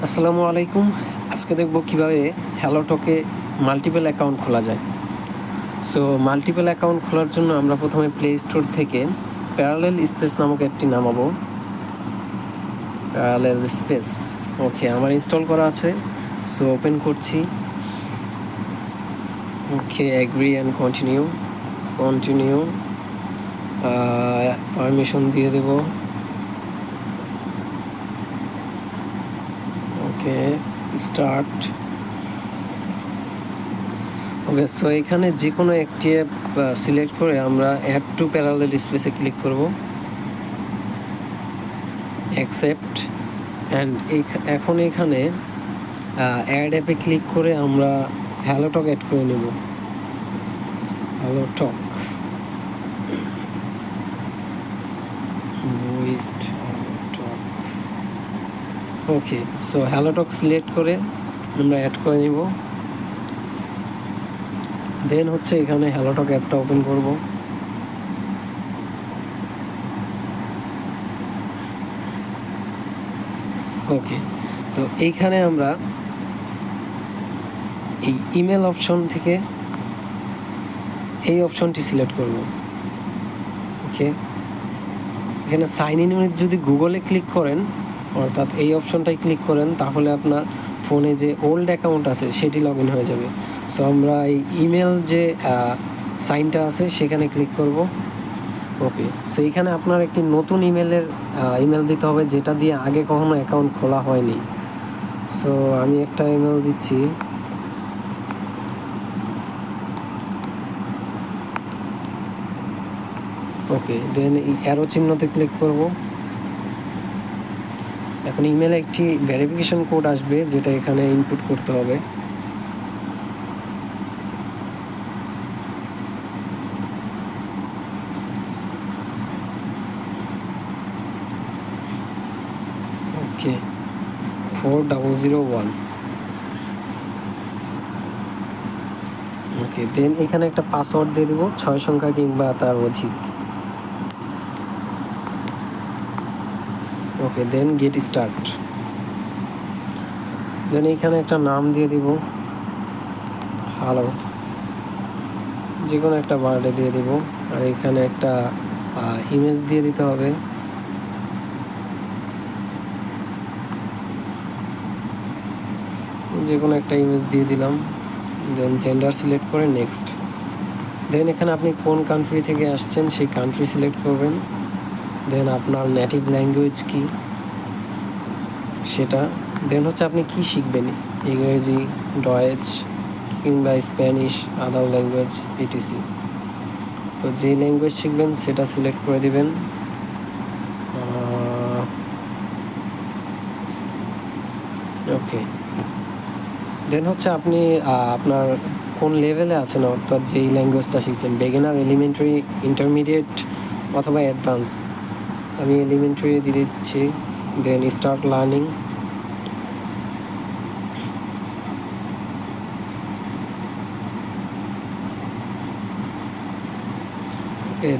আসসালামু আলাইকুম। আজকে দেখব কিভাবে হ্যালোটকে মাল্টিপল অ্যাকাউন্ট খোলা যায়। সো মাল্টিপল অ্যাকাউন্ট খোলার জন্য আমরা প্রথমে প্লে স্টোর থেকে প্যারালেল স্পেস নামক অ্যাপটি নামাবো। প্যারালেল স্পেস, ওকে, আমার ইনস্টল করা আছে। সো ওপেন করছি। ওকে, অ্যাগ্রি অ্যান্ড কন্টিনিউ। পারমিশন দিয়ে দেব। ওকে, স্টার্ট। ওকে, সো এখানে যে কোনো একটি অ্যাপ সিলেক্ট করে আমরা অ্যাড টু প্যারালেল স্পেসে ক্লিক করব। অ্যাকসেপ্ট। অ্যান্ড এখন এখানে অ্যাড অ্যাপে ক্লিক করে আমরা হ্যালোটক অ্যাড করে নেব। হ্যালোটক ভয়েসড হ্যালোটক। ওকে, সো হ্যালোটক সিলেক্ট করে আমরা অ্যাড করে নেব। দেন হচ্ছে এখানে হ্যালোটক অ্যাপটা ওপেন করব। ওকে, তো এইখানে আমরা এই ইমেল অপশন থেকে এই অপশনটি সিলেক্ট করব। ওকে, এখানে সাইন ইন যদি গুগলে ক্লিক করেন, অর্থাৎ এই অপশনটাই ক্লিক করেন, তাহলে আপনার ফোনে যে ওল্ড অ্যাকাউন্ট আছে সেটি লগ ইন হয়ে যাবে। সো আমরা এই ইমেল যে সাইনটা আছে সেখানে ক্লিক করব। ওকে, সো এইখানে আপনার একটি নতুন ইমেল দিতে হবে, যেটা দিয়ে আগে কখনো অ্যাকাউন্ট খোলা হয়নি। সো আমি একটা ইমেল দিচ্ছি। ওকে, দেন এই অ্যারো চিহ্নতে ক্লিক করব। এখন ইমেলে একটি ভেরিফিকেশন কোড আসবে, যেটা এখানে ইনপুট করতে হবে। ওকে, 4001। ওকে, দেন এখানে একটা পাসওয়ার্ড দিয়ে দেবো, 6 সংখ্যা কিংবা তার অধিক। ওকে, দেন গেট স্টার্ট। দেন এইখানে একটা নাম দিয়ে দিব, হ্যালো, যে কোনো একটা ওয়ার্ডে দিয়ে দিব। আর এখানে একটা ইমেজ দিয়ে দিতে হবে। যে কোনো একটা ইমেজ দিয়ে দিলাম। দেন জেন্ডার সিলেক্ট করে নেক্সট। দেন এখানে আপনি কোন কান্ট্রি থেকে আসছেন সেই কান্ট্রি সিলেক্ট করবেন। দেন আপনার নেটিভ ল্যাঙ্গুয়েজ কি সেটা। দেন হচ্ছে আপনি কি শিখবেন, ইংরেজি, ডয়েচ কিংবা স্প্যানিশ, আদার ল্যাঙ্গুয়েজ ইটিসি। তো যে ল্যাঙ্গুয়েজ শিখবেন সেটা সিলেক্ট করে দিবেন। ওকে, দেন হচ্ছে আপনি আপনার কোন লেভেলে আছেন, অর্থাৎ যেই ল্যাঙ্গুয়েজটা শিখছেন, বিগিনার, এলিমেন্টারি, ইন্টারমিডিয়েট অথবা অ্যাডভান্স। আমি এলিমেন্টারি দিয়ে দিচ্ছি। Then start learning.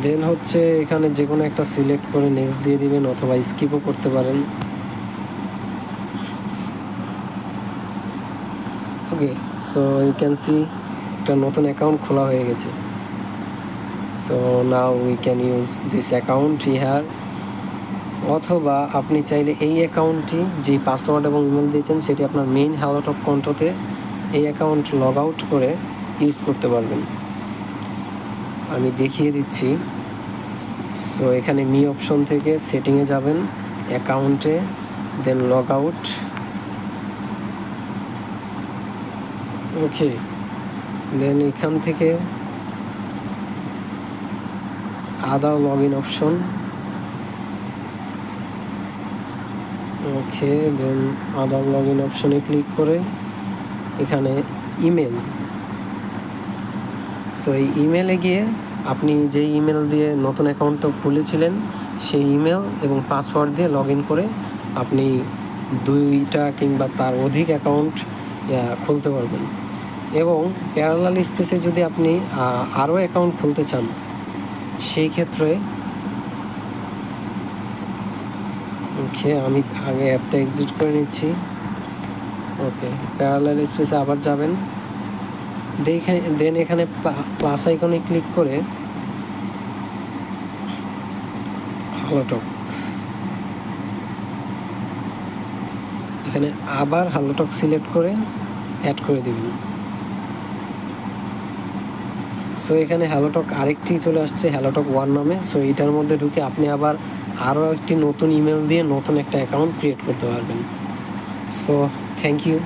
দেন হচ্ছে এখানে যে কোনো একটা সিলেক্ট করে নেক্সট দিয়ে দিবেন, অথবা স্কিপও করতে পারেন। ওকে, সো ইউ ক্যান সি একটা নতুন অ্যাকাউন্ট খোলা হয়ে গেছে। So now we can use this account here. অথবা আপনি চাইলে এই অ্যাকাউন্টটি যে পাসওয়ার্ড এবং ইমেল দিয়েছেন সেটি আপনার মেইন হ্যালোটক কন্ট্রোতে এই অ্যাকাউন্ট লগ আউট করে ইউজ করতে পারবেন। আমি দেখিয়ে দিচ্ছি। সো এখানে মি অপশন থেকে সেটিংয়ে যাবেন, অ্যাকাউন্টে, দেন লগ আউট। ওকে, দেন এখান থেকে other log in option. Okay, then other log in অপশনে ক্লিক করে এখানে ইমেল। সো এই ইমেলে গিয়ে আপনি যে ইমেল দিয়ে নতুন অ্যাকাউন্টটা খুলেছিলেন সেই ইমেল এবং পাসওয়ার্ড দিয়ে লগ ইন করে আপনি 2টা কিংবা তার অধিক অ্যাকাউন্ট খুলতে পারবেন। এবং প্যারালাল স্পেসে যদি আপনি আরও অ্যাকাউন্ট খুলতে চান, সেই ক্ষেত্রে ওকে, আমি আগে অ্যাপটা এক্সিট করে নিচ্ছি। ওকে, প্যারালাল স্পেসে আবার যাবেন, দেন এখানে প্লাস আইকনে ক্লিক করে হ্যালোটক, এখানে আবার হ্যালোটক সিলেক্ট করে অ্যাড করে দিবেন। সো এখানে হ্যালোটক আরেকটি চলে আসছে, হ্যালোটক 1 নামে। সো এটার মধ্যে ঢুকে আপনি আবার আরও একটি নতুন ইমেল দিয়ে নতুন একটা অ্যাকাউন্ট ক্রিয়েট করতে পারবেন। So thank you.